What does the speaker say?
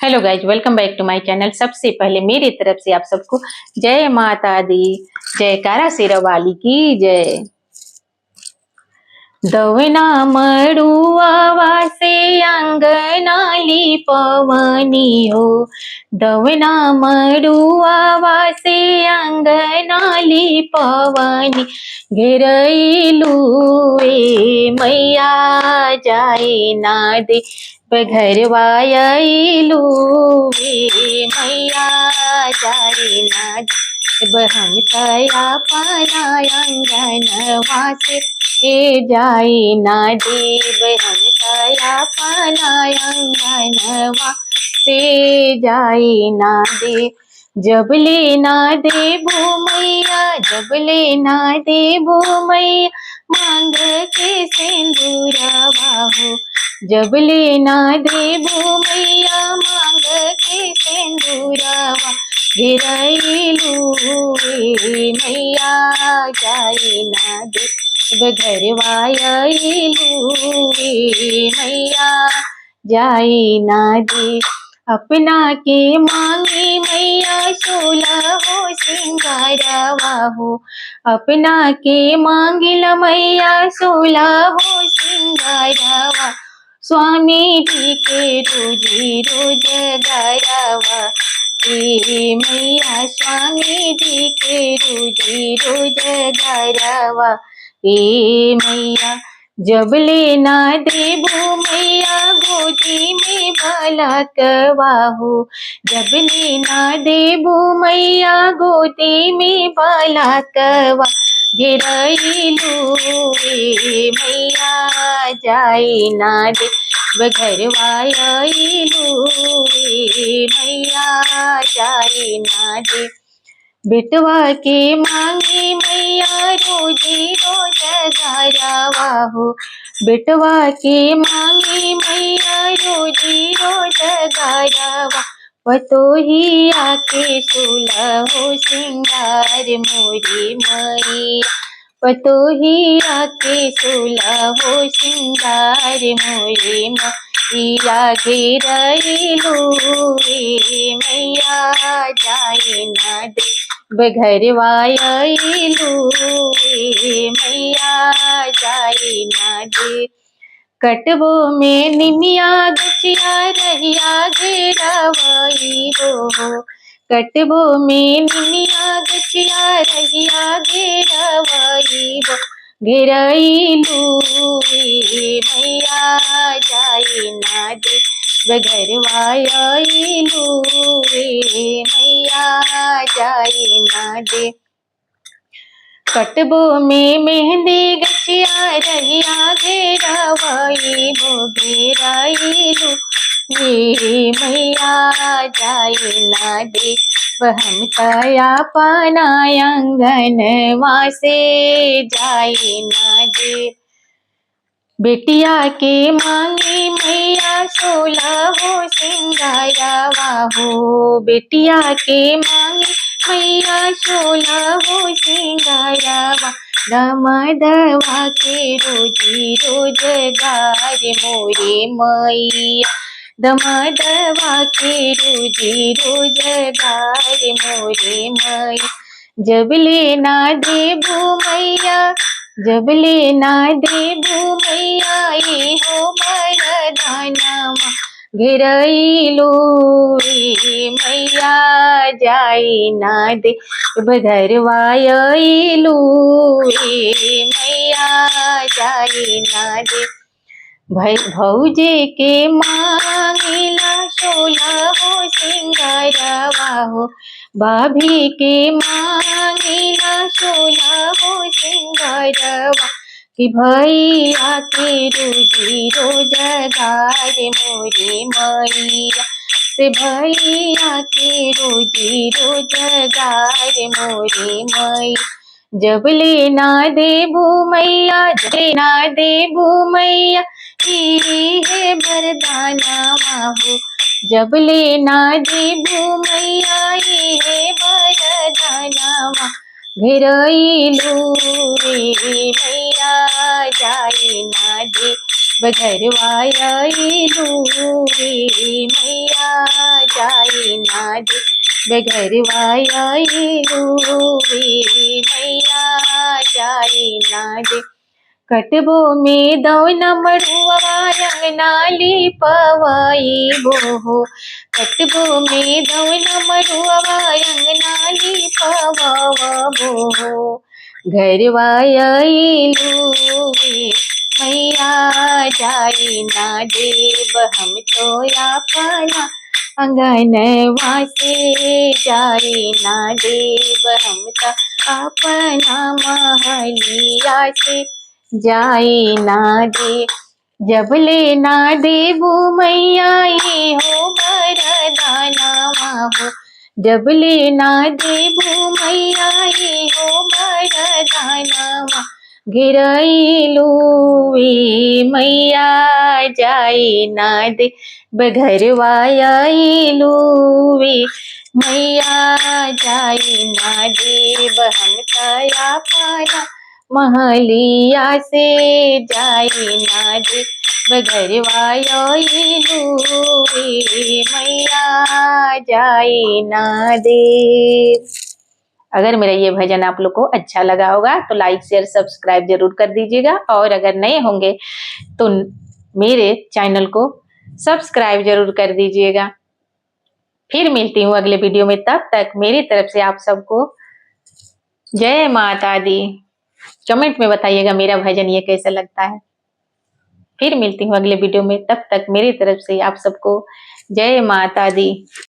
Hello guys, welcome back to my channel. सबसे पहले मेरी तरफ से आप सबको जय माता दी, जयकारा शेरावाली की जय। दवना मड़ुआ वासे अंगना पवनी हो, दवना मड़ुआ वासे अंगना पवनी, घेरैलू ए मैया जाए ना दे बघरवायलू ए मैया जाए ना दे। हम तया पाना अंगन वासे ए जाए ना देव, हम तया पाना अंगनवा से जाए ना दे। जब ले ना देबू मैया, जब ले ना देबू मैया मांग के सिंदूरवा हो, जब ले ना देबू मैया मांग के सिंदूरवा, घेरैलू ए मैया जाए ना दे बघरवायलू ए मैया जाए ना दे। अपना के मांगी मैया सोलह हो सिंगारवा हो, अपना के मांगिल मैया सोलह हो सिंगारवा, स्वामी जी के रोजी रोज गरवा ए मैया, स्वामी जी के रोजी रोज गरवा ए मैया। जब ले ना देबू मैया गोदी में बालकवा हो, जब ले ना देबू मैया गोदी में बालकवा, घेरैलू ए मैया जाए ना दे बघरवायलू ए मैया जाए ना दे। बेटवा के मांगी मैया रोजी रोज गरवा हो, बेटवा के मांगी मैया रोजी रोज गरवा, पतोहिया के सोलह हो सिंगार मोरी मैया, पतोहिया के सोलह हो सिंगार मोरी मैया, घेरैलू ए मैया जाए ना दे बघरवायलू ए मैया जाए ना दे। कटबो में निमिया गछिया रहिया घेरवई हो, कटबो में निमिया गछिया रहिया घेरवई हो, घेरैलू ए मैया जाए ना दे बघरवायलू ए मैया जाए ना दे। कटबो में मेहंदी गछिया रहिया घेरवई हो, घेरैलू ए मैया जाए ना दे। हम तया पाना अंगनवा से जाए ना दे। बेटिया के मांगी मैया सोलह हो सिंगारवा हो, बेटिया के मांगी मैया सोलह हो सिंगारवा, दमदवा के रोजी रोजगार मोरे मैया, दमदवा के रोजी रोजगार मोरे मैया। जब ले ना देबू मैया, जब ले ना देबू मैया ये हो मरदानवा, घेरैलू ए मैया जाए ना दे बघरवायलू ए मैया जाए ना दे। भौजे के मांगिला सोलह हो सिंगारवा हो, भाभी के मांगिला सोलह हो सिंगारवा, कि भैया के रोजी रोजगार मोरे मैया, से भैया के रोजी रोजगार मोरे मैया। जब ले ना देबू मैया, जब ले ना देबू मैया ई है वरदानवा हो, जब ले ना देबू मैया ई है वरदानवा, घेरैलू ए मैया जाए ना दे बघरवायलू ए मैया दे बघरवा आइलू वे मैया जाई ना दे कटबो में दौन मड़ुआ अंगना लिपवाई बोहो कटबो में दौन मड़ुआ अंगना लिपवा बोहो घरवा आइलू वे मैया जाई ना देब हम तो अपना अंगनवा से जाई ना देब हम तो अपना महलिया से जाई ना दे जबले ना देबू मैया ये हो बरदानवा हो जबले ना देबू मैया ये हो बरदानवा गिरैलू वे मैया जाई ना दे बघरवा आइलू वे मैया जाई ना देब हम तया पाना महलिया से जाई ना दे बघरवा आइलू वे मैया जाई ना दे। अगर मेरा ये भजन आप लोग को अच्छा लगा होगा तो लाइक शेयर सब्सक्राइब जरूर कर दीजिएगा और अगर नए होंगे तो मेरे चैनल को सब्सक्राइब जरूर कर दीजिएगा। फिर मिलती हूँ अगले वीडियो में, तब तक मेरी तरफ से आप सबको जय माता दी। कमेंट में बताइएगा मेरा भजन ये कैसा लगता है। फिर मिलती हूँ अगले वीडियो में, तब तक मेरी तरफ से आप सबको जय माता दी।